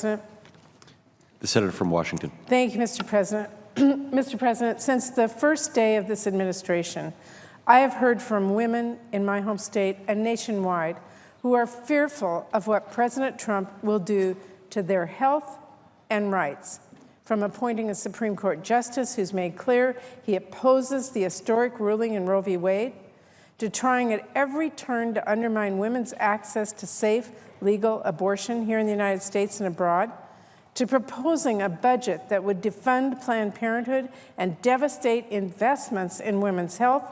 President. The Senator from Washington. Thank you, Mr. President. Mr. President, since the first day of this administration, I have heard from women in my home state and nationwide who are fearful of what President Trump will do to their health and rights, from appointing a Supreme Court justice who's made clear he opposes the historic ruling in Roe v. Wade, to trying at every turn to undermine women's access to safe, legal abortion here in the United States and abroad, to proposing a budget that would defund Planned Parenthood and devastate investments in women's health.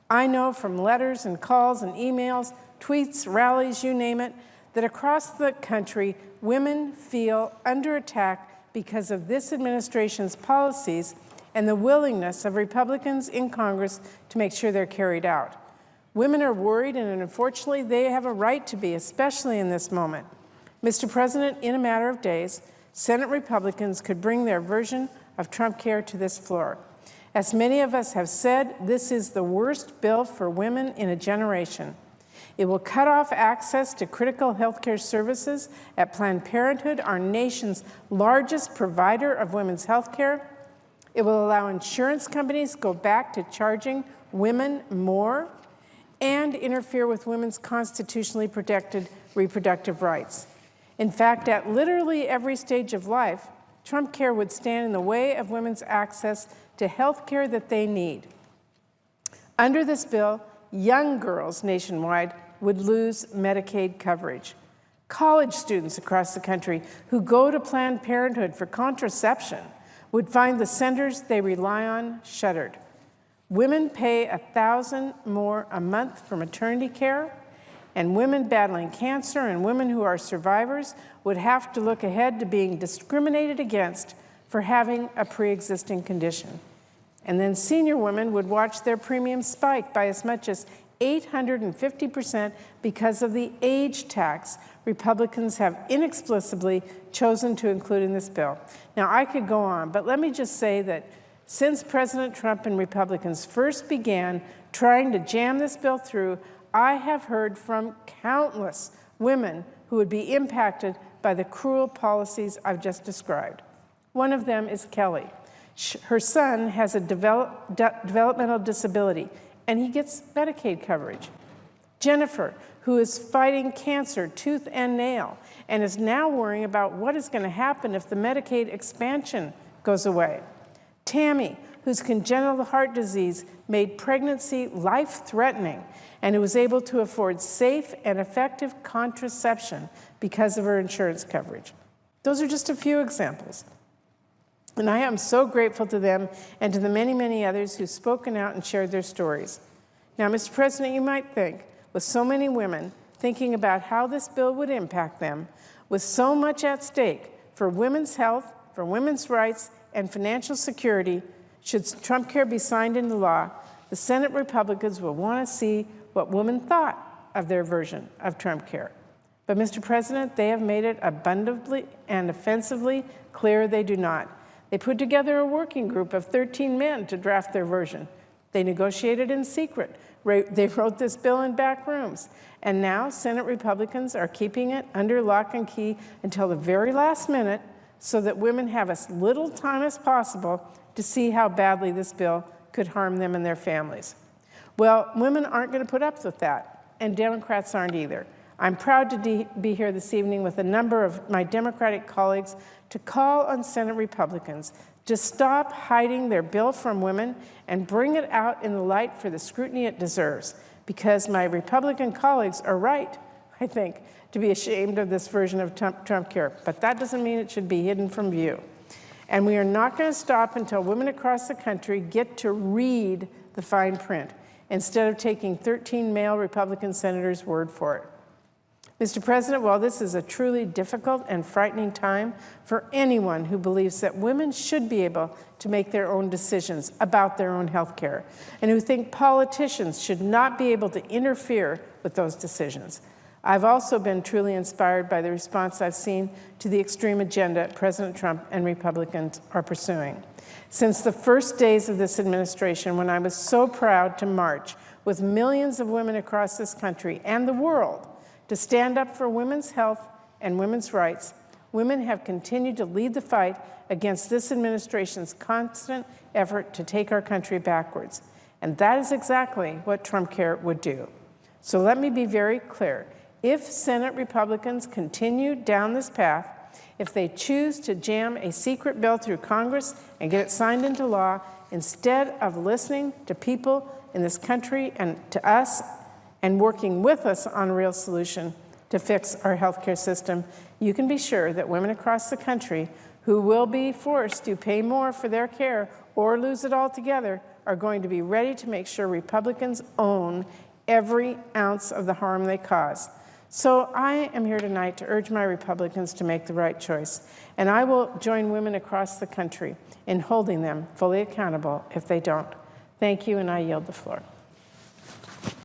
I know from letters and calls and emails, tweets, rallies, you name it, that across the country, women feel under attack because of this administration's policies and the willingness of Republicans in Congress to make sure they're carried out. Women are worried, and unfortunately, they have a right to be, especially in this moment. Mr. President, in a matter of days, Senate Republicans could bring their version of Trumpcare to this floor. As many of us have said, this is the worst bill for women in a generation. It will cut off access to critical health care services at Planned Parenthood, our nation's largest provider of women's health care. It will allow insurance companies to go back to charging women more and interfere with women's constitutionally protected reproductive rights. In fact, at literally every stage of life, Trumpcare would stand in the way of women's access to health care that they need. Under this bill, young girls nationwide would lose Medicaid coverage. College students across the country who go to Planned Parenthood for contraception would find the centers they rely on shuttered. Women pay $1,000 more a month for maternity care, and women battling cancer and women who are survivors would have to look ahead to being discriminated against for having a pre-existing condition. And then senior women would watch their premiums spike by as much as 850% because of the age tax Republicans have inexplicably chosen to include in this bill. Now, I could go on, but let me just say that since President Trump and Republicans first began trying to jam this bill through, I have heard from countless women who would be impacted by the cruel policies I've just described. One of them is Kelly. Her son has a developmental disability, and he gets Medicaid coverage. Jennifer, who is fighting cancer tooth and nail, and is now worrying about what is going to happen if the Medicaid expansion goes away. Tammy, whose congenital heart disease made pregnancy life-threatening, and who was able to afford safe and effective contraception because of her insurance coverage. Those are just a few examples. And I am so grateful to them and to the many, many others who've spoken out and shared their stories. Now, Mr. President, you might think, with so many women thinking about how this bill would impact them, with so much at stake for women's health, for women's rights, and financial security, should Trumpcare be signed into law, the Senate Republicans will want to see what women thought of their version of Trumpcare. But, Mr. President, they have made it abundantly and offensively clear they do not. They put together a working group of 13 men to draft their version. They negotiated in secret. They wrote this bill in back rooms. And now Senate Republicans are keeping it under lock and key until the very last minute so that women have as little time as possible to see how badly this bill could harm them and their families. Well, women aren't going to put up with that, and Democrats aren't either. I'm proud to be here this evening with a number of my Democratic colleagues to call on Senate Republicans to stop hiding their bill from women and bring it out in the light for the scrutiny it deserves, because my Republican colleagues are right, I think, to be ashamed of this version of Trumpcare, but that doesn't mean it should be hidden from view. And we are not going to stop until women across the country get to read the fine print, instead of taking 13 male Republican senators' word for it. Mr. President, while this is a truly difficult and frightening time for anyone who believes that women should be able to make their own decisions about their own health care, and who think politicians should not be able to interfere with those decisions, I've also been truly inspired by the response I've seen to the extreme agenda President Trump and Republicans are pursuing. Since the first days of this administration, when I was so proud to march with millions of women across this country and the world to stand up for women's health and women's rights, women have continued to lead the fight against this administration's constant effort to take our country backwards. And that is exactly what Trumpcare would do. So let me be very clear. If Senate Republicans continue down this path, if they choose to jam a secret bill through Congress and get it signed into law, instead of listening to people in this country and to us and working with us on a real solution to fix our healthcare system, you can be sure that women across the country who will be forced to pay more for their care or lose it altogether are going to be ready to make sure Republicans own every ounce of the harm they cause. So I am here tonight to urge my Republicans to make the right choice, and I will join women across the country in holding them fully accountable if they don't. Thank you, and I yield the floor.